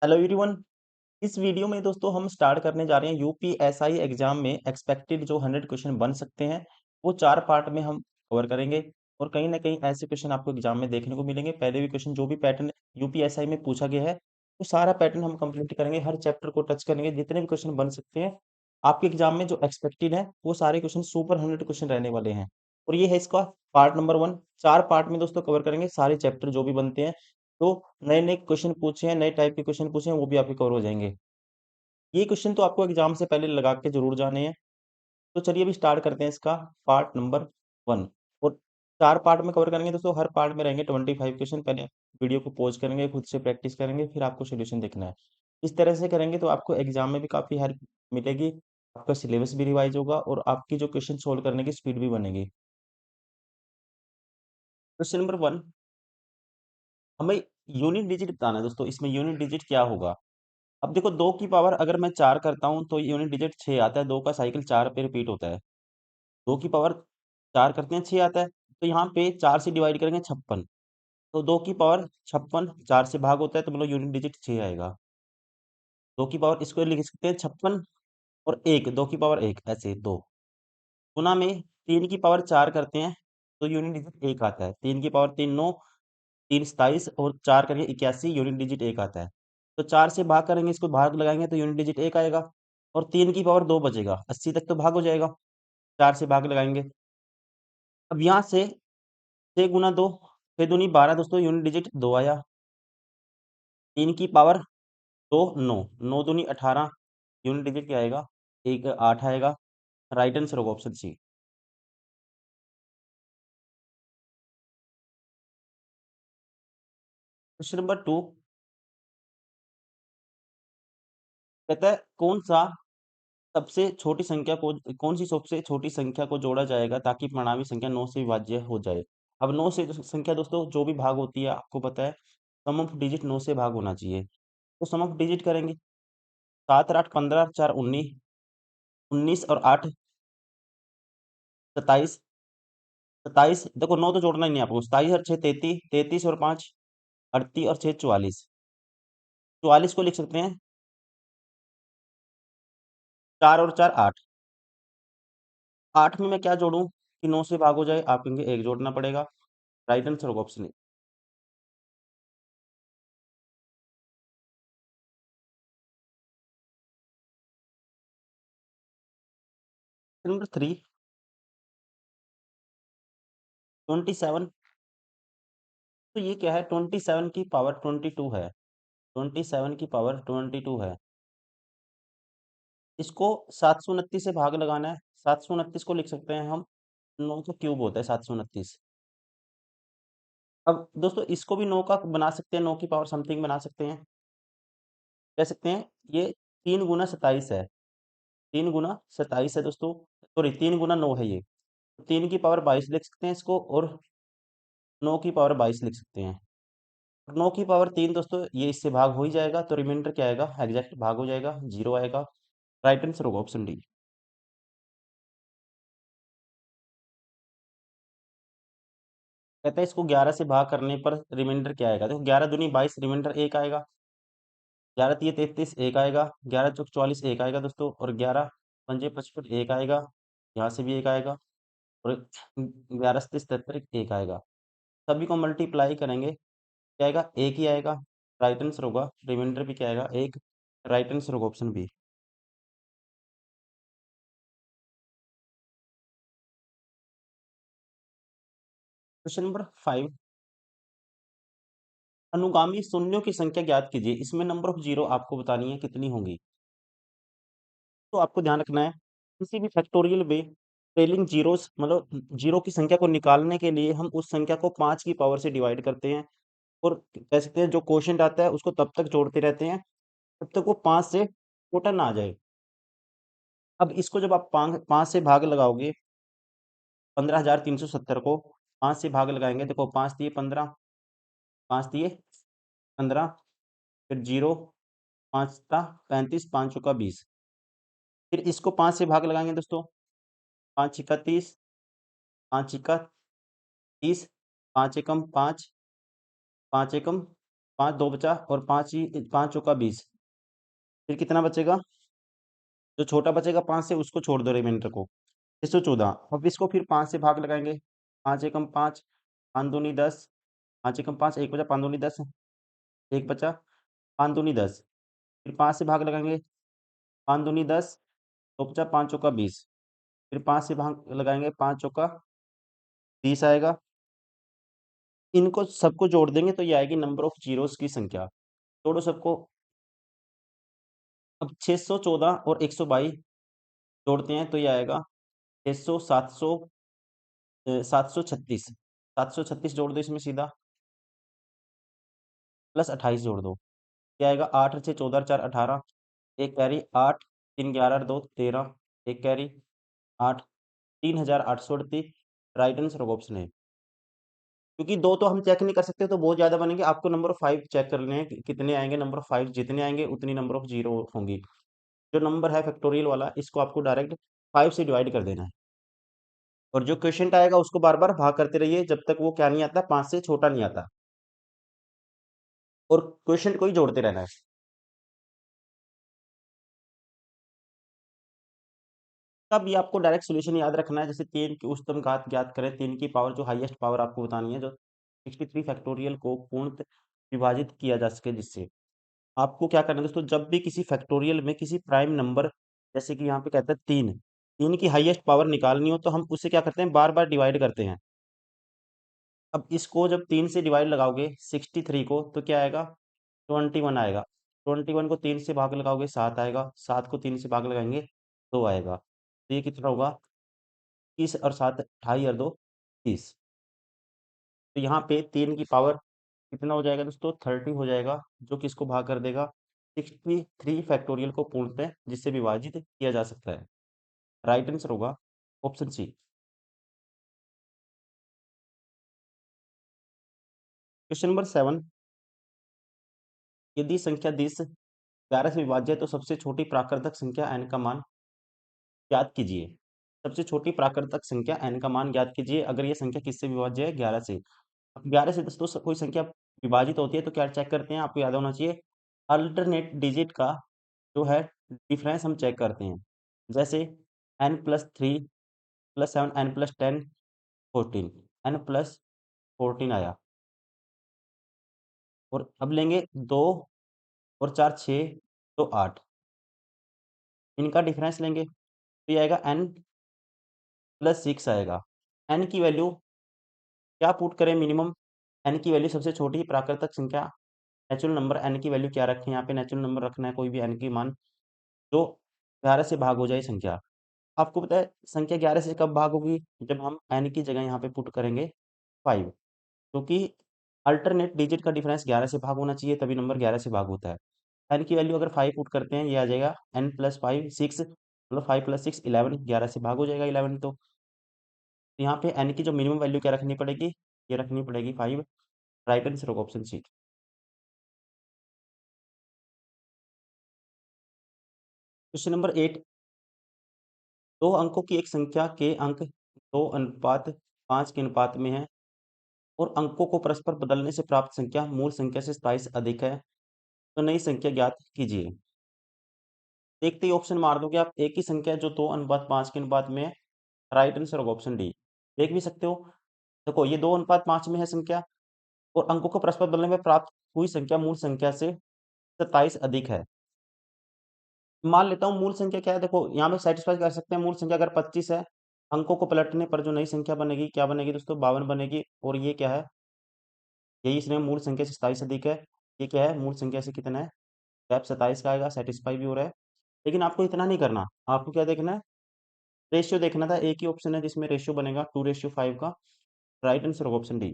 Hello everyone. इस video में दोस्तों हम स्टार्ट करने जा रहे हैं यूपीएसआई एग्जाम में एक्सपेक्टेड जो 100 क्वेश्चन बन सकते हैं वो 4 पार्ट में हम कवर करेंगे। और कहीं ना कहीं ऐसे क्वेश्चन आपको एग्जाम में देखने को मिलेंगे। पहले भी क्वेश्चन जो भी पैटर्न यूपीएसआई में पूछा गया है वो सारा पैटर्न हम कंप्लीट करेंगे, हर चैप्टर को टच करेंगे, जितने भी क्वेश्चन बन सकते हैं आपके एग्जाम में जो एक्सपेक्टेड है वो सारे क्वेश्चन सुपर 100 क्वेश्चन रहने वाले हैं। और ये है इसका पार्ट नंबर 1। 4 पार्ट में दोस्तों कवर करेंगे सारे चैप्टर जो भी बनते हैं। तो नए नए क्वेश्चन पूछे हैं, नए टाइप के क्वेश्चन पूछे हैं, वो भी आपके कवर हो जाएंगे। ये क्वेश्चन तो आपको एग्जाम से पहले लगा के जरूर जाने हैं। तो चलिए अभी स्टार्ट करते हैं इसका पार्ट नंबर 1। और 4 पार्ट में कवर करेंगे दोस्तों, हर पार्ट में रहेंगे 25 क्वेश्चन। पहले वीडियो को पॉज करेंगे, खुद से प्रैक्टिस करेंगे, फिर आपको सोल्यूशन देखना है। इस तरह से करेंगे तो आपको एग्जाम में भी काफी हेल्प मिलेगी, आपका सिलेबस भी रिवाइज होगा और आपकी जो क्वेश्चन सोल्व करने की स्पीड भी बनेगी। क्वेश्चन नंबर 1, हमें यूनिट डिजिट बताना है दोस्तों। इसमें यूनिट डिजिट क्या होगा? अब देखो, 2 की पावर अगर मैं 4 करता हूँ तो यूनिट डिजिट 6 आता है। 2 का साइकिल 4 पे रिपीट होता है। 2 की पावर 4 करते हैं 6 आता है। तो यहाँ पे 4 से डिवाइड करेंगे 56। तो 2 की पावर 56 4 से भाग होता है, तो मतलब यूनिट डिजिट 6 आएगा। 2 की पावर इसको लिख सकते हैं 56 और 1, 2 की पावर 1 ऐसे 2 गुना में 3 की पावर 4 करते हैं तो यूनिट डिजिट 1 आता है। 3 की पावर 3 9, 3 27 और 4 करेंगे 81, यूनिट डिजिट 1 आता है। तो 4 से भाग करेंगे, इसको भाग लगाएंगे तो यूनिट डिजिट 1 आएगा। और 3 की पावर 2 बचेगा, 80 तक तो भाग हो जाएगा। 4 से भाग लगाएंगे। अब यहाँ से 6 गुना 2, 6 दूनी 12 दोस्तों, यूनिट डिजिट 2 आया। 3 की पावर 2 9, 9 दूनी 18, यूनिट डिजिट क्या आएगा? 8 आएगा। राइट आंसर होगा ऑप्शन सी। क्वेश्चन नंबर 2 कहता है कौन सी सबसे छोटी संख्या को जोड़ा जाएगा ताकि परिणामी संख्या 9 से विभाज्य हो जाए। अब 9 से संख्या दोस्तों जो भी भाग होती है आपको पता है, सम ऑफ डिजिट 9 से भाग होना चाहिए। तो सम ऑफ डिजिट करेंगे। 7 और 8 15, 4 19, 19 और 8 27। 27 देखो, 9 तो जोड़ना ही नहीं आपको। 27 और 6 33, 33 और 5 38 और 6 44। 44 को लिख सकते हैं 4 और 4 8। 8 में मैं क्या जोड़ूं कि 9 से भाग हो जाए? आप कहेंगे 1 जोड़ना पड़ेगा। राइट आंसर होगा ऑप्शन ए। नंबर 3, 27। तो ये क्या है? 27 की पावर 22 है। 27 की पावर 22 है। इसको 729 से भाग लगाना है। 729 को लिख सकते हैं हम 9 का क्यूब होता है 729। अब दोस्तों इसको भी 9 का बना सकते हैं, 9 की पावर समथिंग बना सकते हैं। कह सकते हैं ये 3 गुना 27 है। 3 गुना 27 है दोस्तों। सॉरी, 3 गुना 9 है ये। 3 की पावर 22 लिख सकते हैं इसको, और 9 की पावर 22 लिख सकते हैं। 9 की पावर 3 दोस्तों, ये इससे भाग हो ही जाएगा, तो रिमाइंडर क्या आएगा? एग्जैक्ट भाग हो जाएगा, 0 आएगा। राइट आंसर होगा ऑप्शन डी। कहता है इसको 11 से भाग करने पर रिमाइंडर क्या आएगा? देखो, 11 दूनी 22, रिमाइंडर 1 आएगा। 11 तिये 33, 1 आएगा। 11 चौक 44, 1 आएगा दोस्तों। और 11 पंजे 55, 1 आएगा। यहाँ से भी 1 आएगा। और 11 सत्ते 77, 1 आएगा। सभी को मल्टीप्लाई करेंगे, क्या आएगा? 1 ही आएगा। राइट आंसर होगा, रिमाइंडर भी क्या आएगा? 1। राइट आंसर होगा ऑप्शन बी। क्वेश्चन नंबर 5, अनुगामी शून्यों की संख्या ज्ञात कीजिए। इसमें नंबर ऑफ जीरो आपको बतानी है कितनी होंगी। तो आपको ध्यान रखना है, किसी भी फैक्टोरियल में ट्रेलिंग जीरोस मतलब जीरो की संख्या को निकालने के लिए हम उस संख्या को 5 की पावर से डिवाइड करते हैं। और कह सकते हैं जो क्वोशिएंट आता है उसको तब तक जोड़ते रहते हैं तब तक वो 5 से छोटा ना आ जाए। अब इसको जब आप 5 से भाग लगाओगे, 15,370 को 5 से भाग लगाएंगे, देखो 5 तिये 15, 5 तिये 15, फिर जीरो, 5 × 35, 5 × 20। फिर इसको 5 से भाग लगाएंगे दोस्तों, 5 × 30, 5 × 30, 5 एकम 5, 5 एकम 5 2 बचा और 5 ही 5 चौका 20। फिर कितना बचेगा? जो छोटा बचेगा 5 से उसको छोड़ दो रिमाइंडर को। 614। अब इसको फिर 5 से भाग लगाएंगे। 5 एकम 5, 5 दूनी 10, 5 एकम 5, 1 बचा, 5 दूनी 10, 1 बचा, 5 दूनी 10। फिर 5 से भाग लगाएंगे। 5 दूनी 10, 2 बचा, 5 चौका 20। फिर 5 से भाग लगाएंगे, 5 चौका 30 आएगा। इनको सबको जोड़ देंगे तो ये आएगी नंबर ऑफ जीरोस की संख्या। जोड़ो सबको। अब 614 और 122 जोड़ते हैं तो ये आएगा 600 700 736। 736 जोड़ दो इसमें सीधा, प्लस 28 जोड़ दो। क्या आएगा? 8 6 14 4 18, एक कैरी 8 3 11 2 13, एक कैरी 8 3838। राइट आंसर ऑप्शन है। क्योंकि दो तो हम चेक नहीं कर सकते तो बहुत ज्यादा बनेंगे, आपको नंबर ऑफ 5 चेक करने हैं कि कितने आएंगे। नंबर ऑफ 5 जितने आएंगे उतनी नंबर ऑफ जीरो होंगी। जो नंबर है फैक्टोरियल वाला इसको आपको डायरेक्ट 5 से डिवाइड कर देना है, और जो क्वेश्चन आएगा उसको बार बार भाग करते रहिए जब तक वो क्या नहीं आता, 5 से छोटा नहीं आता, और क्वेश्चन को ही जोड़ते रहना है। तब ये आपको डायरेक्ट सॉल्यूशन याद रखना है। जैसे 3 की उच्चतम घात ज्ञात करें, 3 की पावर जो हाईएस्ट पावर आपको बतानी है, जो 63 फैक्टोरियल को पूर्ण विभाजित किया जा सके, जिससे आपको क्या करना है दोस्तों, जब भी किसी फैक्टोरियल में किसी प्राइम नंबर, जैसे कि यहाँ पे कहता है 3, 3 की हाईएस्ट पावर निकालनी हो तो हम उससे क्या करते हैं, बार बार डिवाइड करते हैं। अब इसको जब 3 से डिवाइड लगाओगे 63 को तो क्या आएगा? 21 आएगा। 21 को 3 से भाग लगाओगे 7 आएगा। 7 को 3 से भाग लगाएंगे 2 आएगा। तो ये कितना होगा? 30 और 7 28 और 2 30। तो यहाँ पे 3 की पावर कितना हो जाएगा दोस्तों? 30 हो जाएगा, जो कि इसको भाग कर देगा 63 फैक्टोरियल को पूर्णतः जिससे विभाजित किया जा सकता है। राइट आंसर होगा ऑप्शन सी। Question number 7। यदि संख्या 10 11 से विभाज्य है तो सबसे छोटी प्राकृतिक संख्या n का मान ज्ञात कीजिए। सबसे छोटी प्राकृतिक संख्या n का मान ज्ञात कीजिए। अगर ये संख्या किससे विभाज्य है? 11 से। अब 11 से दोस्तों कोई संख्या विभाजित होती है तो क्या चेक करते हैं, आपको याद होना चाहिए, अल्टरनेट डिजिट का जो है डिफरेंस हम चेक करते हैं। जैसे n+3 +7 n+10 14, n+14 आया। और अब लेंगे 2 और 4 6 तो 8, इनका डिफरेंस लेंगे तो ये आएगा n+6 आएगा। n की वैल्यू क्या पुट करें मिनिमम? n की वैल्यू सबसे छोटी प्राकृतिक संख्या, नेचुरल नंबर n की वैल्यू क्या रखें? यहाँ पे नेचुरल नंबर रखना है, कोई भी n की मान जो 11 से भाग हो जाए संख्या। आपको पता है संख्या 11 से कब भाग होगी? जब हम n की जगह यहाँ पे पुट करेंगे 5, क्योंकि अल्टरनेट डिजिट का डिफरेंस 11 से भाग होना चाहिए, तभी नंबर 11 से भाग होता है। n की वैल्यू अगर 5 पुट करते हैं, ये आ जाएगा n+5 6, मतलब 5+6 11, 11 से भाग हो जाएगा 11। तो यहाँ पे n की जो मिनिमम वैल्यू क्या रखनी पड़ेगी? ये रखनी पड़ेगी 5। राइट आंसर होगा ऑप्शन सी। Question number 8। दो अंकों की एक संख्या के अंक 2:5 के अनुपात में है और अंकों को परस्पर बदलने से प्राप्त संख्या मूल संख्या से 27 अधिक है, तो नई संख्या ज्ञात कीजिए। देखते ही ऑप्शन मार दोगे आप, एक ही संख्या जो 2:5 के अनुपात में है। राइट आंसर होगा ऑप्शन डी। देख भी सकते हो, देखो ये 2:5 में है संख्या, और अंकों को परस्पर बदलने में प्राप्त हुई संख्या मूल संख्या से 27 अधिक है। मान लेता हूँ मूल संख्या क्या है, देखो यहाँ में सेटिस्फाई कर सकते हैं। मूल संख्या अगर 25 है, अंकों को पलटने पर जो नई संख्या बनेगी क्या बनेगी दोस्तों? 52 बनेगी। और ये क्या है? यही इसने मूल संख्या से 27 अधिक है। ये क्या है? मूल संख्या से कितना है? टैप 27 का आएगा, सेटिस्फाई भी हो रहा है। लेकिन आपको इतना नहीं करना, आपको क्या देखना है? रेशियो देखना था। एक ही ऑप्शन है जिसमें रेशियो बनेगा 2:5 का। राइट आंसर होगा option D.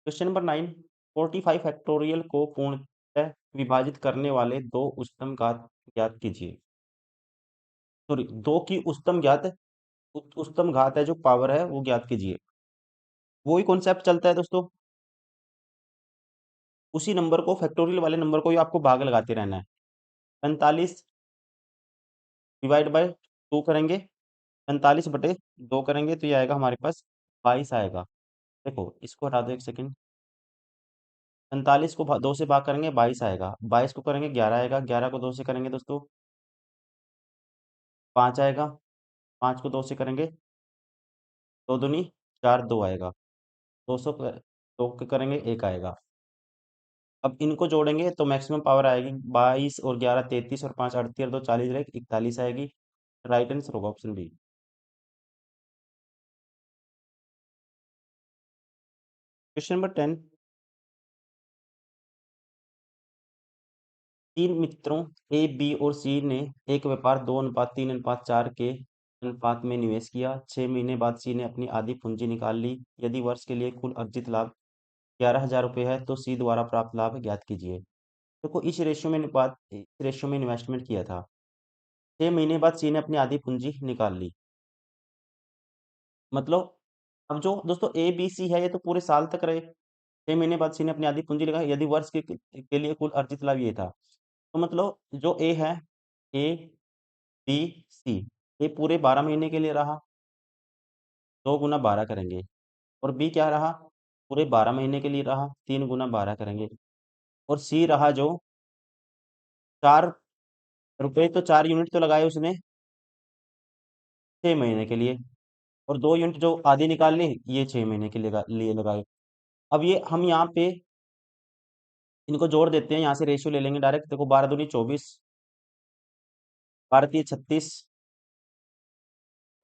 Question number 9। 45 factorial को पूर्णतः विभाजित करने वाले दो उच्चतम घात ज्ञात कीजिए। सॉरी, दो की उच्चतम घात, उच्चतम घात है जो पावर है वो ज्ञात कीजिए। वही कॉन्सेप्ट चलता है दोस्तों। उसी नंबर को, फैक्टोरियल वाले नंबर को ही आपको भाग लगाते रहना है। 45 डिवाइड बाय 2 करेंगे, 45/2 करेंगे तो ये आएगा हमारे पास 22 आएगा। देखो इसको हटा दो एक सेकंड। 45 को 2 से भाग करेंगे 22 आएगा। 22 को करेंगे 11 आएगा। 11 को 2 से करेंगे दोस्तों 5 आएगा। 5 को 2 से करेंगे 2 दूनी 4, 2 आएगा। 200 2 के करेंगे 1 आएगा। अब इनको जोड़ेंगे तो मैक्सिमम पावर आएगी 22 और 11 33 और 5 38 और 2 40 रहेगी 41 आएगी। राइट आंसर होगा ऑप्शन बी। Question number 10। तीन मित्रों ए बी और सी ने एक व्यापार 2:3:4 के अनुपात में निवेश किया। 6 महीने बाद सी ने अपनी आधी पूंजी निकाल ली। यदि वर्ष के लिए कुल अर्जित लाभ 11,000 रुपये है तो सी द्वारा प्राप्त लाभ ज्ञात कीजिए। देखो इस रेशियो में इन्वेस्टमेंट किया था। 6 महीने बाद सी ने अपनी आधी पूंजी निकाल ली। मतलब अब जो दोस्तों ए बी सी है ये तो पूरे साल तक रहे। 6 महीने बाद सी ने अपनी आधी पूंजी लगाई। यदि वर्ष के लिए कुल अर्जित लाभ ये था, तो मतलब जो ए है, ए बी सी, ये पूरे 12 महीने के लिए रहा। 2 गुना 12 करेंगे। और बी क्या रहा, पूरे 12 महीने के लिए रहा। 3 गुना 12 करेंगे। और सी रहा जो 4 रुपए, तो 4 यूनिट तो लगाए उसने 6 महीने के लिए। और 2 यूनिट जो आधी निकाल ली ये 6 महीने के लिए लगाए। अब ये हम यहाँ पे इनको जोड़ देते हैं। यहाँ से रेशियो ले लेंगे डायरेक्ट। देखो 12 दूनी 24, 12 36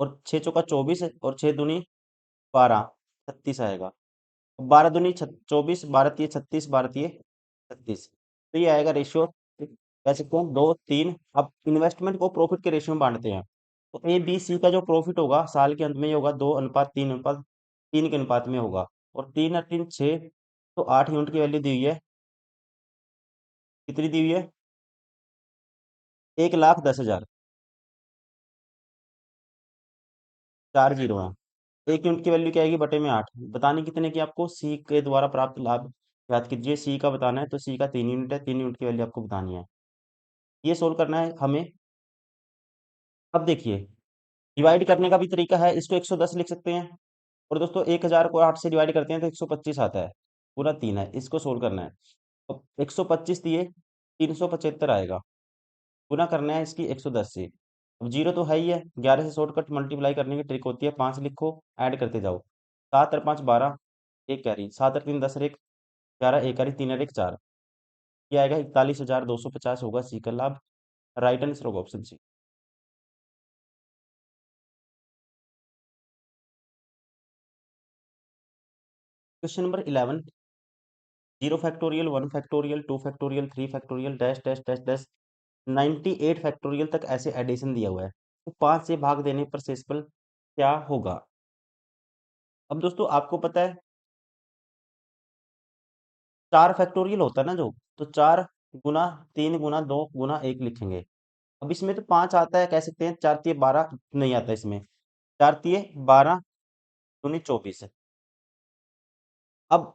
और 6 चौका 24 और 6 दूनी 12, 36 आएगा। 12 दूनी 24, 12 36, 12 36। तो ये आएगा रेशियो। कह सकते हैं 2 3। अब इन्वेस्टमेंट को प्रॉफिट के रेशियो में बांटते हैं। तो ए बी सी का जो प्रॉफिट होगा साल के अंत में ये होगा 2:3:3 के अनुपात में होगा। और 3 और 3 6, तो 8 यूनिट की वैल्यू दी हुई है। कितनी दी हुई है? 1,10,000। 4 जीरो है। 1 यूनिट की वैल्यू क्या आएगी बटे में 8। बतानी कितने की आपको? सी के द्वारा प्राप्त लाभ याद कीजिए। सी का बताना है तो सी का 3 यूनिट है। 3 यूनिट की वैल्यू आपको बतानी है। ये सोल्व करना है हमें। अब देखिए डिवाइड करने का भी तरीका है। इसको 110 लिख सकते हैं। और दोस्तों 1000 को 8 से डिवाइड करते हैं तो 125 आता है। पूरा 3 है। इसको सोल्व करना है। तो 125 दिए 375 आएगा। गुना करना है इसकी 110 से। अब जीरो तो है ही है। 11 से शॉर्टकट मल्टीप्लाई करने की ट्रिक होती है। 5 लिखो, ऐड करते जाओ। 7 और 5 12, एक कैरी। 7 और 3 10 और 1 11, एक कैरी, 3 और 1 4। ये आएगा 41,250 होगा सी का लाभ। राइट आंसर होगा option C. Question number 11। 0 factorial 1 factorial 2 factorial 3 factorial dash dash dash dash 98 factorial तक ऐसे एडिशन दिया हुआ है। तो 5 से भाग देने पर शेषफल क्या होगा? अब दोस्तों आपको पता है 4 फैक्टोरियल होता है ना जो, तो 4 गुना 3 गुना 2 गुना 1 लिखेंगे। अब इसमें तो 5 आता है, कह सकते हैं 4 तिये 12 नहीं आता इसमें। 4 तिये 12 दूनी 24 है। अब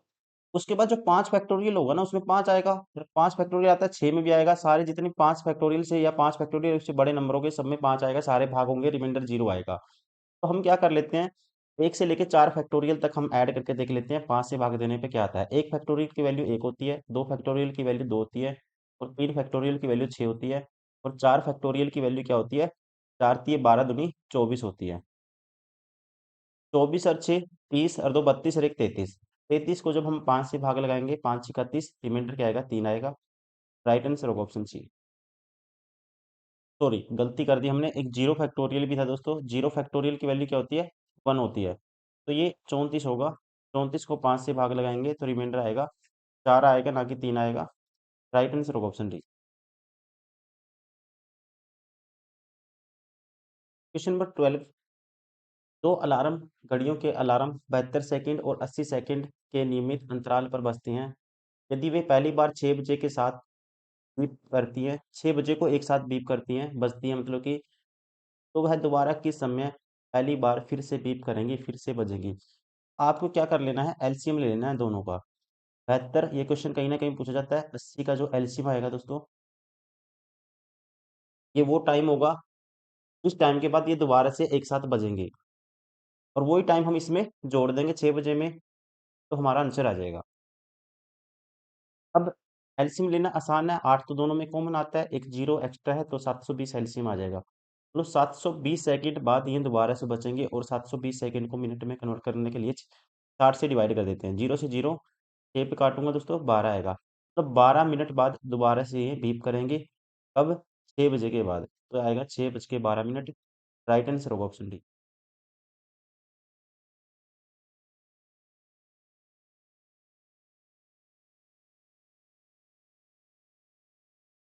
उसके बाद जो 5 फैक्टोरियल होगा ना उसमें 5 आएगा। जब 5 फैक्टोरियल आता है 6 में भी आएगा। सारे जितने 5 फैक्टोरियल से या 5 फैक्टोरियल उससे बड़े नंबरों के सब में 5 आएगा। सारे भाग होंगे, रिमाइंडर 0 आएगा। तो हम क्या कर लेते हैं, 1 से लेके 4 फैक्टोरियल तक हम ऐड करके देख लेते हैं 5 से भाग देने पे क्या आता है। 1 फैक्टोरियल की वैल्यू 1 होती है, 2 फैक्टोरियल की वैल्यू 2 होती है, और 3 फैक्टोरियल की वैल्यू 6 होती है, और 4 फैक्टोरियल की वैल्यू क्या होती है? 4 तिये 12 दूनी 24 होती है। 24 और 6 30 और 2 32 और 1 33। 33 को जब हम 5 से भाग लगाएंगे 5 6 30, रिमाइंडर क्या आएगा? 3 आएगा। राइट आंसर होगा ऑप्शन सी। सॉरी गलती कर दी हमने, एक 0 फैक्टोरियल भी था दोस्तों। 0 फैक्टोरियल की वैल्यू क्या होती है? 1 होती है। तो ये 34 होगा। 34 को 5 से भाग लगाएंगे तो रिमाइंडर आएगा 4 आएगा, ना कि 3 आएगा। राइट आंसर होगा ऑप्शन डी। Question number 12। दो अलार्म घड़ियों के अलार्म 72 सेकंड और 80 सेकंड के नियमित अंतराल पर बजते हैं। यदि वे पहली बार 6 बजे के साथ बीप करती हैं, 6 बजे को एक साथ बीप करती हैं, बजती हैं मतलब कि, तो वह दोबारा किस समय पहली बार फिर से बीप करेंगी, फिर से बजेगी? आपको क्या कर लेना है, एलसीएम ले लेना है दोनों का। 72, ये क्वेश्चन कहीं ना कहीं पूछा जाता है। 80 का जो एलसीएम आएगा दोस्तों, ये वो टाइम होगा, उस टाइम के बाद ये दोबारा से एक साथ बजेंगे। और वही टाइम हम इसमें जोड़ देंगे 6 बजे में, तो हमारा आंसर आ जाएगा। अब एलसीएम लेना आसान है, 8 तो दोनों में कॉमन आता है, एक जीरो एक्स्ट्रा है, तो 720 एलसीएम आ जाएगा। तो 720 सेकंड बाद ये दोबारा से बचेंगे, और 720 सेकंड को मिनट में कन्वर्ट करने के लिए 60 से डिवाइड कर देते हैं। जीरो से जीरो 6 पे काटूंगा दोस्तों, 12 आएगा। तो 12 मिनट बाद दोबारा से ये बीप करेंगे, कब? 6 बजे के बाद, तो आएगा 6:12। राइट आंसर होगा ऑप्शन डी।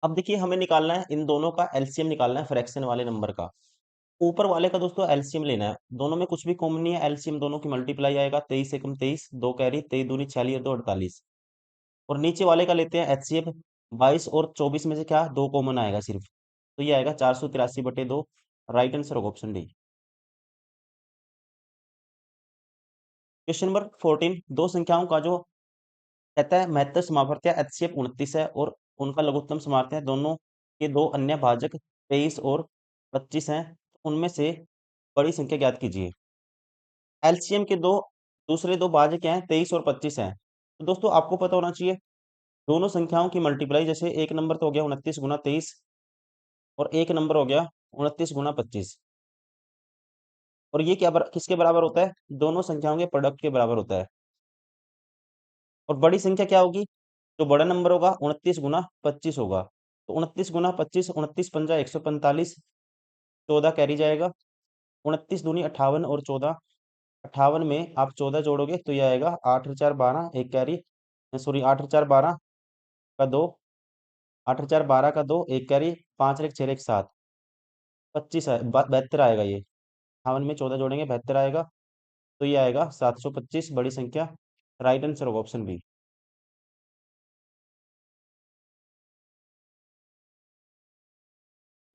अब देखिए, हमें निकालना है इन दोनों का एलसीएम, निकालना है फ्रैक्शन वाले नंबर का। ऊपर वाले का दोस्तों एलसीएम लेना है, दोनों में कुछ भी कॉमन नहीं है, एलसीएम दोनों की मल्टीप्लाई आएगा, 23 एकम 23, दो कैरी, 23 दूनी 46 और 2 48। और नीचे वाले का लेते हैं एचसीएफ, 22 और 24 में से क्या दो कॉमन आएगा सिर्फ, तो ये आएगा 483/2। राइट आंसर होगा ऑप्शन डी। क्वेश्चन नंबर 14, दो संख्याओं का जो कहता है महत्तम समापत्ति एचसीएफ 29 है, और उनका लघुत्तम समापत्ति है, दोनों के दो अन्य भाजक 23 और 25 हैं, तो उनमें से बड़ी संख्या ज्ञात कीजिए। एलसीएम के दो दूसरे दो भाजक क्या हैं, 23 और 25 हैं। तो दोस्तों आपको पता होना चाहिए, दोनों संख्याओं की मल्टीप्लाई, जैसे एक नंबर तो हो गया 29 × 23, और एक नंबर हो गया 29 × 25। और ये किसके बराबर होता है? दोनों संख्याओं के प्रोडक्ट के बराबर होता है। और बड़ी संख्या क्या होगी? जो बड़ा नंबर होगा 29 × 25 होगा। तो 29 × 25, 29 × 5 = 145, 14 कैरी जाएगा, 29 दूनी 58 और 14, 58 में आप 14 जोड़ोगे तो ये आएगा 8 और 4 12, एक कैरी, सॉरी 8 और 4 12 का 2, 8 और 4 12 का 2, एक कैरी, 5 और 1 6 और 1 7, 25 है, 72 आएगा ये। 58 में 14 जोड़ेंगे 72 आएगा, तो ये आएगा 725, बड़ी संख्या। राइट आंसर होगा ऑप्शन बी।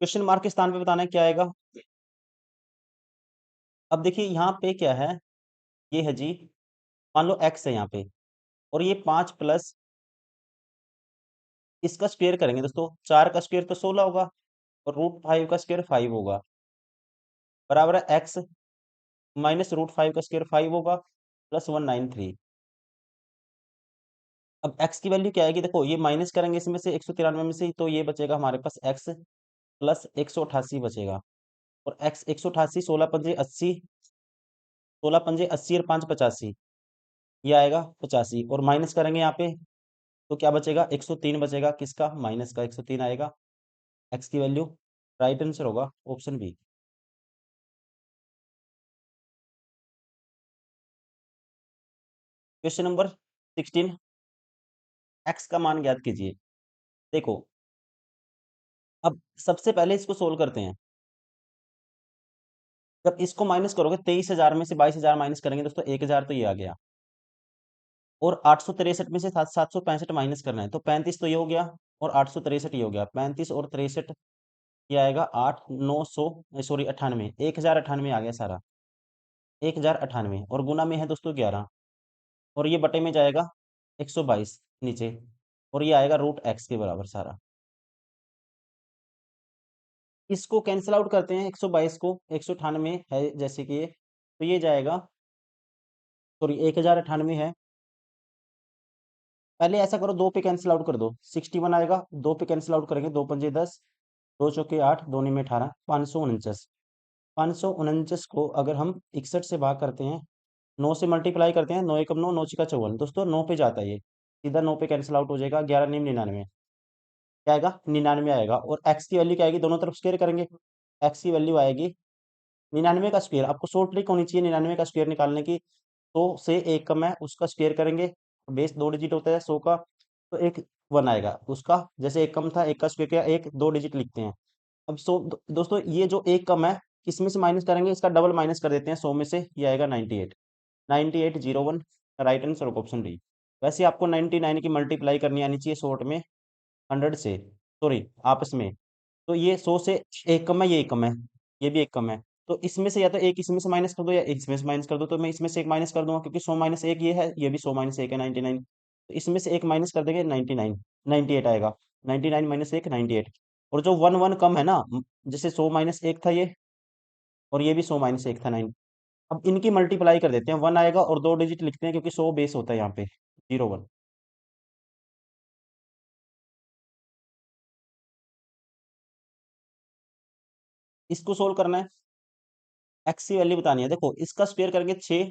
क्वेश्चन मार्क के स्थान पे बताना है क्या आएगा। अब देखिए यहाँ पे क्या है, ये है जी, मान लो एक्स है यहाँ पे, और ये 5 प्लस इसका स्क्वायर करेंगे दोस्तों, 4 का स्क्वायर तो 16 होगा, और √5 का स्क्वायर 5 होगा, बराबर है एक्स माइनस √5 का स्क्वायर 5 होगा, प्लस 193। अब एक्स की वैल्यू क्या आएगी, देखो ये माइनस करेंगे इसमें से 193 में से, तो ये बचेगा हमारे पास एक्स प्लस 188 बचेगा। और एक्स 188, 16 × 5 = 80, 16 × 5 = 80 और 5 × 85, ये आएगा 85, और माइनस करेंगे यहाँ पे, तो क्या बचेगा? 103 बचेगा, किसका? माइनस का 103 आएगा एक्स की वैल्यू। राइट आंसर होगा option B. Question number 16, X का मान ज्ञात कीजिए। देखो, अब सबसे पहले इसको सोल्व करते हैं। जब इसको माइनस करोगे, 23,000 में से 22,000 माइनस करेंगे दोस्तों, 1,000 तो ये आ गया, और 863 में से 765 माइनस करना है, तो 35 तो ये हो गया, और 863 ये हो गया, 35 और 63 ये आएगा 8 900, सॉरी 98, 1098 आ गया सारा, 1098, और गुना में है दोस्तों 11, और ये बटे में जाएगा 122 नीचे, और ये आएगा √x के बराबर सारा। इसको कैंसिल आउट करते हैं, 122 को 198 है जैसे कि ये, तो ये जाएगा, सॉरी 1098 है। पहले ऐसा करो, दो पे कैंसिल आउट कर दो, 61 आएगा, दो पे कैंसिल आउट करेंगे, 2 पंजे 10, 2 चौके 8, दो में 18, 549। 549 को अगर हम 61 से भाग करते हैं, 9 से मल्टीप्लाई करते हैं, 9 एकम 9, 9 छिका 54 दोस्तों, 9 पे जाता है ये, सीधा 9 पे कैंसिल आउट हो जाएगा, 11 9 99, क्या आएगा? 99 आएगा। और एक्स की वैल्यू क्या आएगी, दोनों तरफ स्क्वायर करेंगे, एक्स की वैल्यू आएगी 99 का स्क्वायर। आपको शॉर्ट ट्रिक होनी चाहिए 99 का स्क्वायर निकालने की, 100 से एक कम है उसका स्क्वायर करेंगे, बेस 2 डिजिट होता है 100 का, तो एक 1 आएगा उसका, जैसे एक कम था, एक का स्क्वायर किया, एक 2 डिजिट लिखते हैं। अब 100 दोस्तों, ये जो एक कम है, किसमें से माइनस करेंगे? इसका डबल माइनस कर देते हैं 100 में से, ये आएगा 98, 9801। Right answer option D. वैसे आपको 99 की मल्टीप्लाई करनी आनी चाहिए शॉर्ट में 100 से, सॉरी आपस में, तो ये 100 से एक कम है, ये एक कम है, ये भी एक कम है, तो इसमें से या तो एक इसमें से माइनस कर दो, या एक इसमें से माइनस कर दो, तो मैं इसमें से एक माइनस कर दूंगा, क्योंकि 100 - 1 ये है, ये भी 100 - 1 है 99, तो इसमें से एक माइनस कर देंगे 99, 98 आएगा, 99 - 1 98। और जो वन वन कम है ना, जैसे 100 - 1 था ये, और ये भी 100 - 1 था 9, अब इनकी मल्टीप्लाई कर देते हैं, 1 आएगा और 2 डिजिट लिखते हैं क्योंकि 100 बेस होता है यहाँ पे, 01। इसको सोल्व करना है, एक्स की वैल्यू बतानी है। देखो इसका स्क्वायर करेंगे 6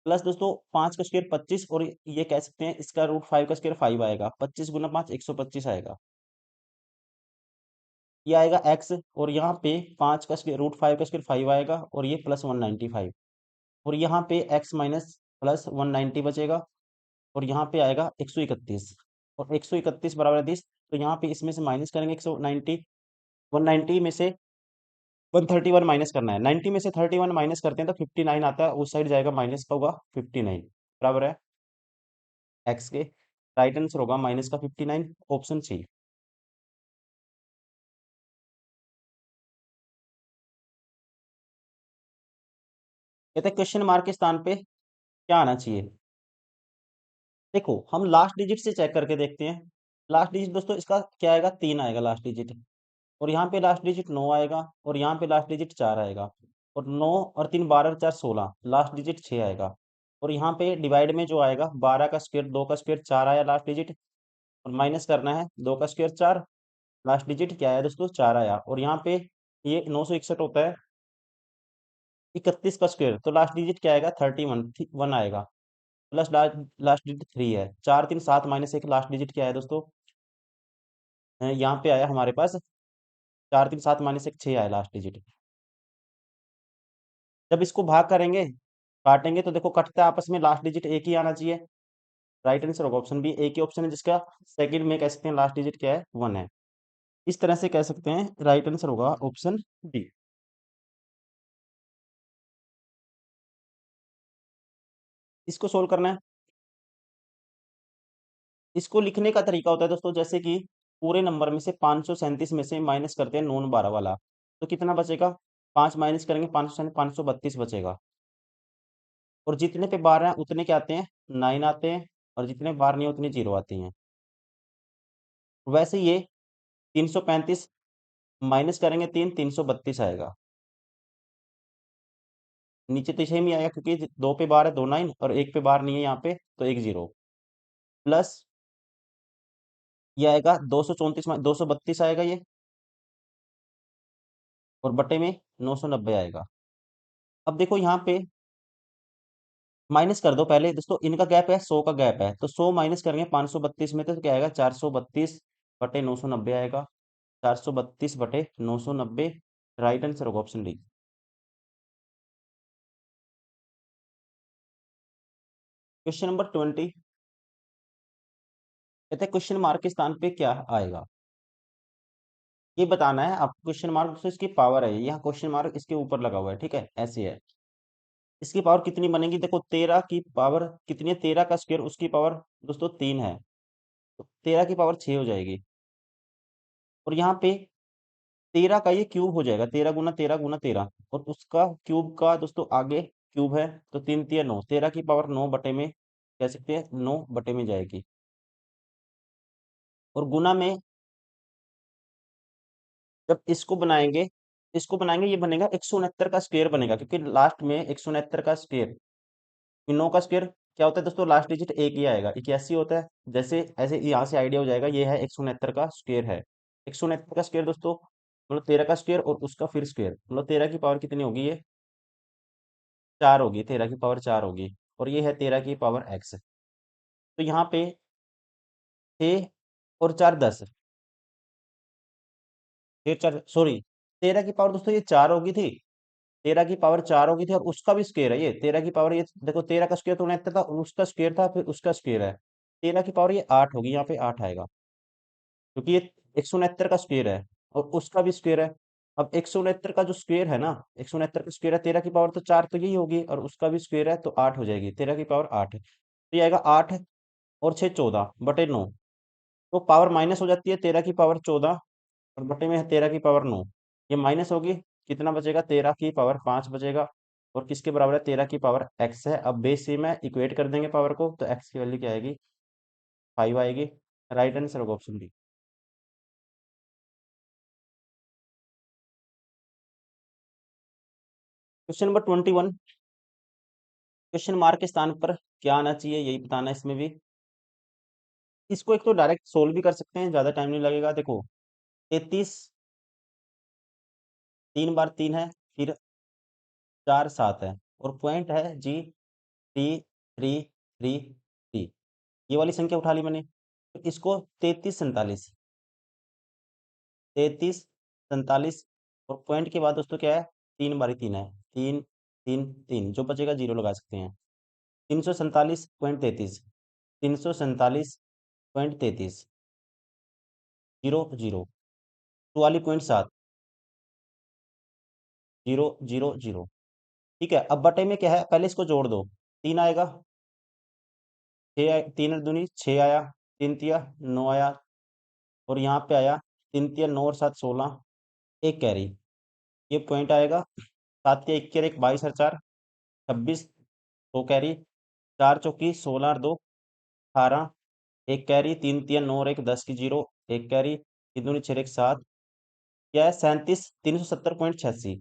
प्लस दोस्तों 5 का स्क्वायर 25, और ये कह सकते हैं इसका रूट 5 का स्क्वायर 5 आएगा। 25 गुना 5 125 आएगा। ये आएगा एक्स, और यहाँ पे 5 का स्क्वायर रूट 5 का स्क्वायर 5 आएगा, और ये प्लस 195, और यहाँ पे एक्स माइनस प्लस 190 बचेगा, और यहाँ पे आएगा 131, और 131 बराबर 30। तो यहाँ पे इसमें से माइनस करेंगे 190, 190 में से 131 माइनस करना है। 90 में से 31 माइनस करते हैं तो 59 आता है, उस साइड जाएगा माइनस का, होगा 59 बराबर है एक्स के। राइट आंसर होगा माइनस का 59, ऑप्शन सी। कहते हैं क्वेश्चन मार्क के स्थान पे क्या आना चाहिए। देखो हम लास्ट डिजिट से चेक करके देखते हैं। लास्ट डिजिट दोस्तों इसका क्या आएगा, 3 आएगा लास्ट डिजिट, और यहाँ पे लास्ट डिजिट 9 आएगा, और यहाँ पे लास्ट डिजिट 4 आएगा, और 9 और 3 12 और 4 16, लास्ट डिजिट 6 आएगा। और यहाँ पे डिवाइड में जो आएगा 12 का स्क्वायर 2 का स्क्वायर 4 आया लास्ट डिजिट, और माइनस करना है 2 का स्क्वायर 4, लास्ट डिजिट क्या आया दोस्तों 4 आया। और यहाँ पे ये 961 होता है 31 का स्क्वायर, तो लास्ट डिजिट क्या आएगा 31 1 आएगा, प्लस लास्ट लास्ट डिजिट 3 है। 4 3 7 माइनस 1, लास्ट डिजिट क्या है दोस्तों, यहाँ पे आया हमारे पास 4 3 7 माइनस 1 6 आया लास्ट डिजिट। जब इसको भाग करेंगे काटेंगे तो देखो कटता है आपस में, लास्ट डिजिट एक ही आना चाहिए। राइट आंसर होगा ऑप्शन बी, एक ही ऑप्शन है जिसका सेकंड में कह सकते हैं लास्ट डिजिट क्या है 1 है। इस तरह से कह सकते हैं, राइट आंसर होगा ऑप्शन डी। इसको सोल्व करना है। इसको लिखने का तरीका होता है दोस्तों, जैसे कि पूरे नंबर में से 537 में से माइनस करते हैं नॉन 12 वाला, तो कितना बचेगा, 5 माइनस करेंगे 532 बचेगा। और जितने पे बार हैं उतने क्या आते हैं 9 आते हैं, और जितने बार नहीं है उतने 0 आती हैं। वैसे ये 335 माइनस करेंगे 3 332 आएगा। नीचे तो सेम ही आएगा क्योंकि 2 पे बार है 2 9, और 1 पे बार नहीं है यहाँ पे तो 1 0, प्लस ये आएगा 234 232 आएगा ये, और बटे में 990 आएगा। अब देखो यहाँ पे माइनस कर दो पहले दोस्तों, इनका गैप है 100 का गैप है, तो 100 माइनस करेंगे 532 में तो क्या आएगा 432 बटे 990 आएगा। 432 बटे 990, राइट आंसर होगा ऑप्शन डी। क्वेश्चन नंबर 20, कहते हैं क्वेश्चन मार्क के स्थान पे क्या आएगा, ये बताना है आपको। क्वेश्चन मार्क तो इसकी पावर है, यहाँ क्वेश्चन मार्क इसके ऊपर लगा हुआ है, ठीक है ऐसे है। इसकी पावर कितनी बनेगी, देखो 13 की पावर कितनी है, 13 का स्क्वायर उसकी पावर दोस्तों 3 है, तो 13 की पावर 6 हो जाएगी। और यहाँ पे 13 का ये क्यूब हो जाएगा, 13 गुना 13 गुना 13, और उसका क्यूब का दोस्तों आगे क्यूब है, तो 3 3 9, 13 की पावर 9 बटे में कह सकते हैं 9 बटे में जाएगी। और गुना में जब इसको बनाएंगे ये बनेगा 169 का स्क्वायर बनेगा, क्योंकि लास्ट में 169 का स्क्वायर, 9 का स्क्वायर क्या होता है दोस्तों, लास्ट डिजिट एक ही आएगा 81 होता है। जैसे ऐसे यहाँ से आइडिया हो जाएगा, ये है 169 का स्क्वायर है। 169 का स्क्वायर दोस्तों मतलब 13 का स्क्वायर और उसका फिर स्क्वायर, मतलब 13 की पावर कितनी होगी, ये 4 होगी, 13 की पावर 4 होगी, और ये है 13 की पावर एक्स। तो यहाँ पे 6 और 4 10, 6 4 सॉरी 13 की पावर दोस्तों ये 4 होगी थी, 13 की पावर 4 होगी थी, और उसका भी स्क्वायर है ये 13 की पावर, ये देखो 13 का स्क्वायर तो 69 था, और उसका स्क्वायर था फिर उसका स्क्वायर है, 13 की पावर ये 8 होगी, यहाँ पे 8 आएगा क्योंकि ये 169 का स्क्वायर है और उसका भी स्क्वायर है। अब 169 का जो स्क्वायर है ना, 169 का स्क्वायर है 13 की पावर तो 4 तो यही होगी, और उसका भी स्क्वायर है तो 8 हो जाएगी, 13 की पावर 8, तो ये आएगा 8 और 6 14 बटे 9, तो पावर माइनस हो जाती है 13 की पावर 14, और बटे में है 13 की पावर 9, ये माइनस होगी, कितना बचेगा 13 की पावर 5 बचेगा, और किसके बराबर है 13 की पावर एक्स है। अब बेस सेम है, इक्वेट कर देंगे पावर को, तो एक्स की वैल्यू क्या आएगी 5 आएगी। राइट आंसर होगा option D. Question number 21, question mark के स्थान पर क्या आना चाहिए, यही बताना है इसमें भी। इसको एक तो डायरेक्ट सोल्व भी कर सकते हैं, ज़्यादा टाइम नहीं लगेगा। देखो 33 3 बार 3 है, फिर 4 7 है, और पॉइंट है जी 3 3 3। ये वाली संख्या उठा ली मैंने। तो इसको 33 47 और पॉइंट के बाद दोस्तों क्या है, 3 बारी 3 है, 3 3 3, जो बचेगा 0 लगा सकते हैं। 347.33, 347.33, 0 0, 44.7, 0 0 0। ठीक है, अब बटे में क्या है, पहले इसको जोड़ दो। 3 आएगा, 6 3 दूनी 6 आया, 3 तिया 9 आया, और यहाँ पे आया 3 तिया 9 और 7 16, एक कैरी। ये पॉइंट आएगा। 7 तिया 21 1 22 और 4 26, 2 कैरी। 4 चौकी 16 और 2 18, एक कैरी। 3 तिया 9 और 1 10 की 0, एक कैरी। 3 दूनी 6 1 7, क्या है 37 370.86,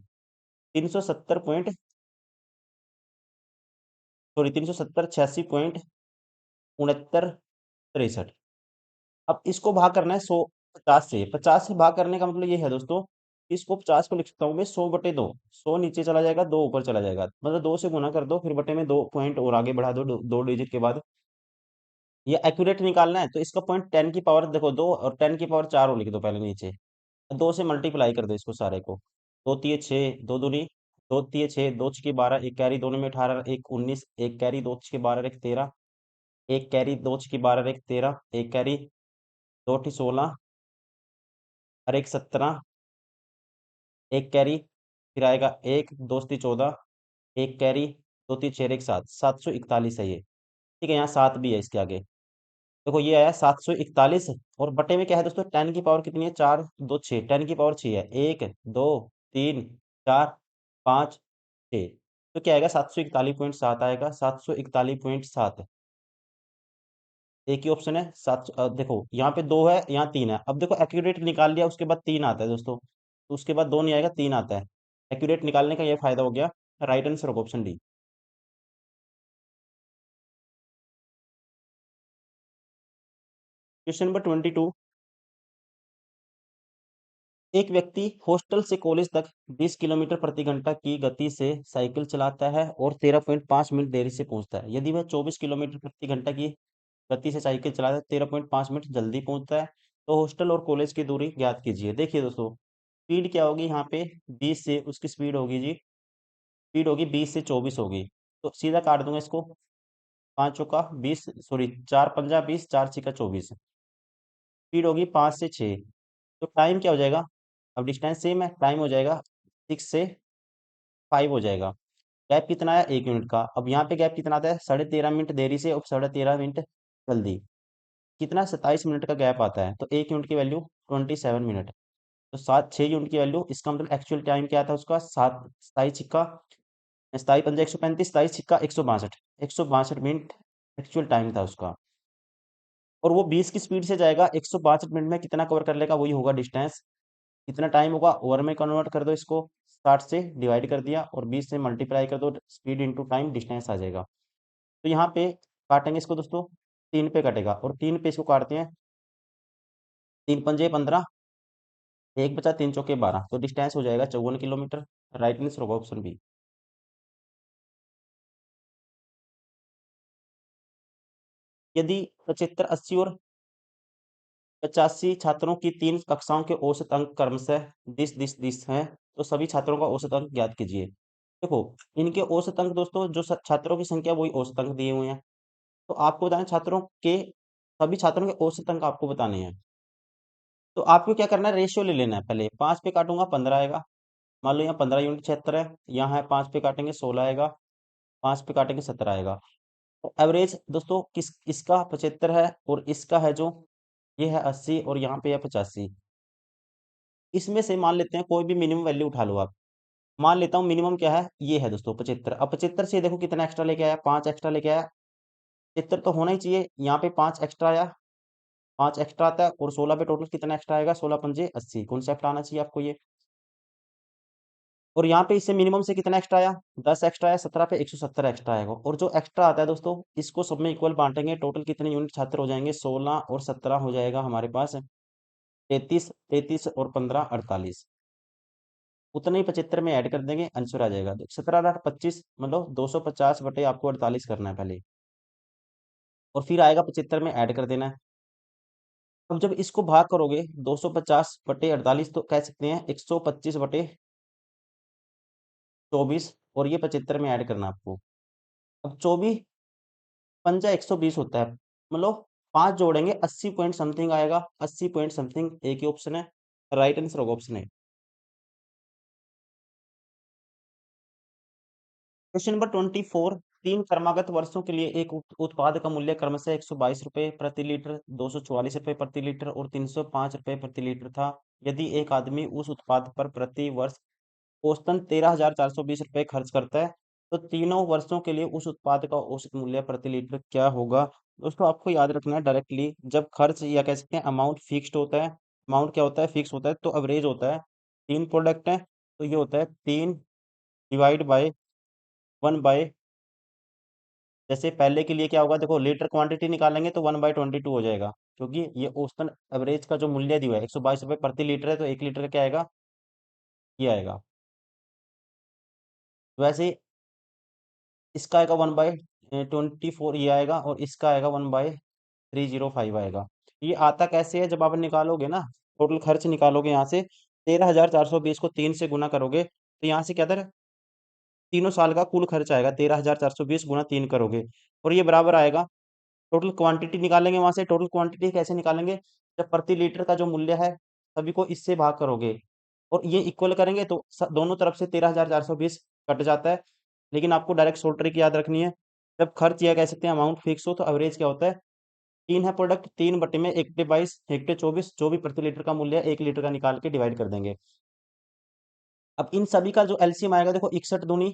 370 पॉइंट, सॉरी 370 86.69 63। अब इसको भाग करना है 150 से भाग करने का मतलब ये है दोस्तों, इसको 50 को लिख सकता हूँ मैं 100/2। 100 नीचे चला जाएगा, 2 ऊपर चला जाएगा, मतलब 2 से गुना कर दो, फिर बटे में 2 पॉइंट और आगे बढ़ा दो, 2 डिजिट के बाद। ये एक्यूरेट निकालना है, तो इसका पॉइंट 10 की पावर देखो 2 और 10 की पावर 4 लिख दो पहले नीचे। 2 से मल्टीप्लाई कर दो इसको सारे को। 2 तिये 6, 2 दूनी 2 तिये 6, 2 छके 12, एक कैरी, दोनों में 18 1 19, एक कैरी, 2 छके 12 1 13, एक कैरी, 2 छके 12 1 13, एक कैरी, 2 ठी 16 और एक 17, एक कैरी, फिर आएगा एक 2 ती 14, एक कैरी, 2 ती 6 एक 7, 741 है ये। ठीक है, यहाँ 7 भी है इसके आगे। देखो ये आया 741, और बटे में क्या है दोस्तों, 10 की पावर कितनी है, 4 2 6, 10 की पावर 6 है, 1 2 3 4 5 6। तो क्या आएगा, 741.7 आएगा, 741.7। एक ही ऑप्शन है देखो यहाँ पे 2 है, यहाँ 3 है। अब देखो एक्यूरेट निकाल लिया, उसके बाद 3 आता है दोस्तों, तो उसके बाद 2 नहीं आएगा, 3 आता है। एक्यूरेट निकालने का ये फायदा हो गया। राइट आंसर होगा ऑप्शन डी। Question number 22। एक व्यक्ति हॉस्टल से कॉलेज तक 20 किलोमीटर प्रति घंटा की गति से साइकिल चलाता है और 13.5 मिनट देरी से पहुंचता है। यदि वह 24 किलोमीटर प्रति घंटा की गति से साइकिल चलाता है, 13.5 मिनट जल्दी पहुंचता है, तो हॉस्टल और कॉलेज की दूरी ज्ञात कीजिए। देखिए दोस्तों, स्पीड क्या होगी यहाँ पे, 20 से उसकी स्पीड होगी जी, स्पीड होगी 20 से 24 होगी। तो सीधा काट दूंगा इसको, 5 चौका 20, सॉरी 4 पंजा 20, 4 छिका 24। स्पीड होगी 5 से 6। तो टाइम क्या हो जाएगा, अब डिस्टेंस सेम है, टाइम हो जाएगा 6 से 5 हो जाएगा। गैप कितना है, 1 मिनट का। अब यहाँ पे गैप कितना आता है, 13.5 मिनट देरी से और 13.5 मिनट जल्दी, कितना 27 मिनट का गैप आता है। तो 1 यूनिट की वैल्यू 27 मिनट। तो 6 यूनिट की वैल्यू, इसका मतलब एक्चुअल टाइम क्या था उसका, 27 पंजे 135, 27 162 मिनट एक्चुअल टाइम था उसका। और वो 20 की स्पीड से जाएगा, 162 मिनट में कितना कवर कर लेगा, वही होगा डिस्टेंस। कितना टाइम होगा, ओवर में कन्वर्ट कर दो इसको, 60 से डिवाइड कर दिया और 20 से मल्टीप्लाई कर दो, स्पीड इंटू टाइम डिस्टेंस आ जाएगा। तो यहाँ पे काटेंगे इसको दोस्तों, 3 पे कटेगा, और 3 पे इसको काटते हैं, 3 पंजे 15, एक बचा 3 चौके 12, तो डिस्टेंस हो जाएगा 54 किलोमीटर। राइट आंसर होगा ऑप्शन बी। यदि 75 80 और 85 छात्रों की 3 कक्षाओं के औसत अंक क्रमशः 20 20 20 हैं, तो सभी छात्रों का औसत अंक ज्ञात कीजिए। देखो, इनके औसत अंक दोस्तों, जो छात्रों की संख्या वही औसत अंक दिए हुए हैं, तो आपको बताना छात्रों के, सभी छात्रों के औसत अंक आपको बताने हैं। तो आपको क्या करना है, रेशियो ले लेना है। पहले 5 पे काटूंगा 15 आएगा, मान लो यहाँ 15 यूनिट 76 है, यहाँ है 5 पे काटेंगे 16 आएगा, 5 पे काटेंगे 17 आएगा। तो एवरेज दोस्तों किस, इसका 75 है और इसका है जो, ये है 80 और यहाँ पे है 85। इसमें से मान लेते हैं कोई भी मिनिमम वैल्यू उठा लो आप। मान लेता हूँ मिनिमम क्या है, ये है दोस्तों 75। अब 75 से देखो कितना एक्स्ट्रा लेके आया, 5 एक्स्ट्रा लेके आया। 75 तो होना ही चाहिए, यहाँ पे 5 एक्स्ट्रा आया, 5 एक्स्ट्रा आता है, और 16 पे टोटल कितना एक्स्ट्रा आएगा, 16 पंजे 80। कौन सा एक्स्ट्रा आना चाहिए आपको ये, और यहाँ पे इससे मिनिमम से कितना एक्स्ट्रा आया, 10 एक्स्ट्रा आया, 17 पे 170 एक्स्ट्रा आएगा। और जो एक्स्ट्रा आता है दोस्तों, इसको सब में इक्वल बांटेंगे। टोटल कितने यूनिट छात्र हो जाएंगे, 16 और 17 हो जाएगा हमारे पास 33, 33 और 15 48। उतना ही 75 में ऐड कर देंगे, आंसर आ जाएगा। 17 8 25, मतलब 250 बटे आपको 48 करना है पहले, और फिर आएगा 75 में ऐड कर देना है। अब जब इसको भाग करोगे 250 बटे 48, तो कह सकते हैं 125 बटे 24, और ये 75 में ऐड करना है आपको। अब 24 पंजा 120 होता है, मतलब 5 जोड़ेंगे 80 पॉइंट समथिंग आएगा। 80 पॉइंट समथिंग एक ही ऑप्शन है, राइट आंसर होगा ऑप्शन है। Question number 24। 3 क्रमागत वर्षों के लिए एक उत्पाद का मूल्य क्रमशः 122 रुपये प्रति लीटर, 244 रुपये प्रति लीटर और 305 रुपये प्रति लीटर था। यदि एक आदमी उस उत्पाद पर प्रति वर्ष औसतन 13,420 रुपये खर्च करता है, तो तीनों वर्षों के लिए उस उत्पाद का औसत मूल्य प्रति लीटर क्या होगा। दोस्तों आपको याद रखना है, डायरेक्टली जब खर्च या कह सकते हैं अमाउंट फिक्स्ड होता है, अमाउंट क्या होता है, फिक्स होता है, तो एवरेज होता है। 3 प्रोडक्ट है, तो ये होता है 3 डिवाइड बाय 1 बाय, जैसे पहले के लिए क्या होगा, देखो लीटर क्वांटिटी निकालेंगे तो 1/22 हो जाएगा, क्योंकि ये औसतन एवरेज का जो मूल्य दिया है 122 रुपये प्रति लीटर है, तो 1 लीटर का क्या आएगा, ये आएगा। वैसे इसका आएगा 1/24 ये आएगा, और इसका आएगा 1/305 आएगा। ये आता कैसे है, जब आप निकालोगे ना, टोटल खर्च निकालोगे यहाँ से, 13,420 को 3 से गुना करोगे, तो यहाँ से क्या था, तीनों साल का कुल खर्च आएगा। 13,420 गुना 3 करोगे, और ये बराबर आएगा, टोटल क्वांटिटी निकालेंगे वहां से। टोटल क्वांटिटी कैसे निकालेंगे, जब प्रति लीटर का जो मूल्य है सभी को इससे भाग करोगे, और ये इक्वल करेंगे, तो दोनों तरफ से 13,420 कट जाता है। लेकिन आपको डायरेक्ट शॉर्ट ट्रिक याद रखनी है, जब खर्च या कह सकते हैं अमाउंट फिक्स हो, तो एवरेज क्या होता है, 3 है प्रोडक्ट, 3/में 1/22, 1/24, जो भी प्रति लीटर का मूल्य है 1 लीटर का निकाल के डिवाइड कर देंगे। अब इन सभी का जो एलसीएम आएगा, देखो 61 दूनी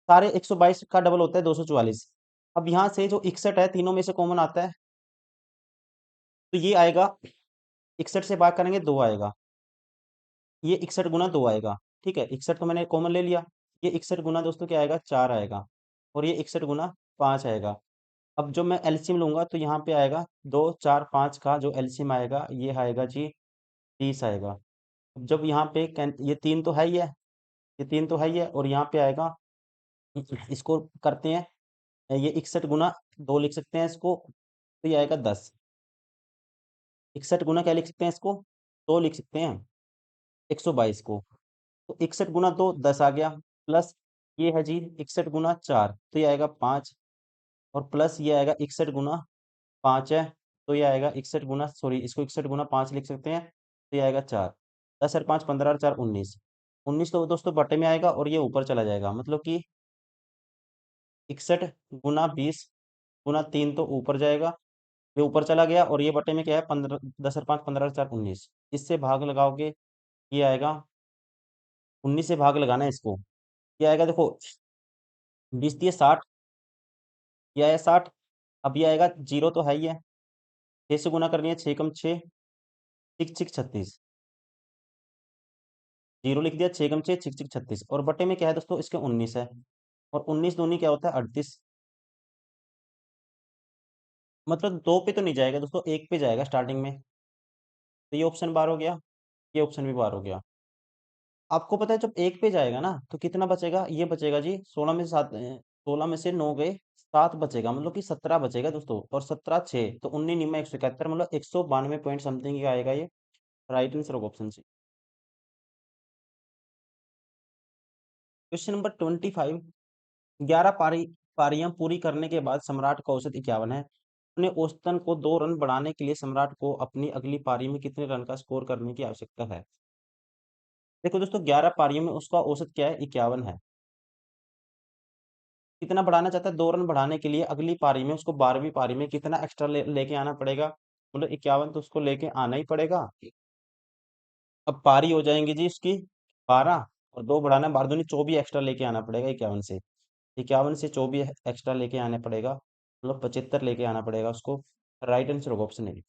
सारे 122 का डबल होता है 244। अब यहाँ से जो 61 है, तीनों में से कॉमन आता है, तो ये आएगा, 61 से भाग करेंगे 2 आएगा, ये 61 गुना 2 आएगा। ठीक है, 61 तो मैंने कॉमन ले लिया, ये 61 गुना दोस्तों क्या आएगा, 4 आएगा, और ये 61 गुना 5 आएगा। अब जो मैं एलसीएम लूंगा, तो यहाँ पे आएगा 2 4 5 का जो एलसीएम आएगा, ये आएगा जी 30 आएगा। अब जब यहाँ पे ये 3 तो है ही है, ये 3 तो है ही है, और यहाँ पे आएगा, इसको करते हैं, ये 61 गुना 2 लिख सकते हैं इसको, तो ये आएगा 10। 61 गुना क्या लिख सकते हैं इसको, 2 लिख सकते हैं 122 को, तो 61 गुना 2 10 आ गया, प्लस ये है जी 61 गुना 4, तो ये आएगा 5, और प्लस ये आएगा 61 गुना 5 है, तो ये आएगा 61 गुना, सॉरी इसको 61 गुना 5 लिख सकते हैं, तो ये आएगा 4। 10 और 5 15 और 4 19। 19 तो दोस्तों बटे में आएगा, और ये ऊपर चला जाएगा, मतलब कि 61 गुना 20 गुना 3 तो ऊपर जाएगा, ये ऊपर चला गया, और ये बटे में क्या है, 15, 10 और 5 15 और 4 19। इससे भाग लगाओगे, ये आएगा, 19 से भाग लगाना है इसको, ये आएगा, देखो 20 दिए 60, ये आया 60। अब ये आएगा, जीरो तो है ही है, 6 से गुना करनी है, 6 कम 6, 6 6 36, जीरो लिख दिया, 6 कम 6 6 6 36, और बटे में क्या है दोस्तों, इसके 19 है, और 19 दूनी क्या होता है, 38। मतलब 2 पे तो नहीं जाएगा दोस्तों, 1 पे जाएगा स्टार्टिंग में, तो ये ऑप्शन बार हो गया, ये ऑप्शन भी बार हो गया। आपको पता है जब 1 पे जाएगा ना, तो कितना बचेगा, ये बचेगा जी 16 में से 7, 16 में से 9 गए, 7 बचेगा, मतलब कि 17 बचेगा दोस्तों, और 17 6 तो 19 निम्न 171, मतलब 192 पॉइंट समथिंग का आएगा ये, राइट आंसर होगा ऑप्शन सी। Question number 25। 11 पारियां पूरी करने के बाद सम्राट का औसत 51 है। अपने औसतन को 2 रन बढ़ाने के लिए सम्राट को अपनी अगली पारी में कितने रन का स्कोर करने की आवश्यकता है। देखो दोस्तों, 11 पारियों में उसका औसत क्या है, 51 है। कितना बढ़ाना चाहता है, 2 रन बढ़ाने के लिए अगली पारी में उसको 12वीं पारी में कितना एक्स्ट्रा लेके आना पड़ेगा, मतलब 51 तो उसको लेके आना ही पड़ेगा। अब पारी हो जाएंगी जी उसकी 12, और 2 बढ़ाना, 12 दूनी 24 एक्स्ट्रा लेके आना पड़ेगा 51 से। 51 से 24 एक्स्ट्रा लेके आने पड़ेगा, मतलब 75 लेके आना पड़ेगा उसको। राइट आंसर होगा ऑप्शन ए।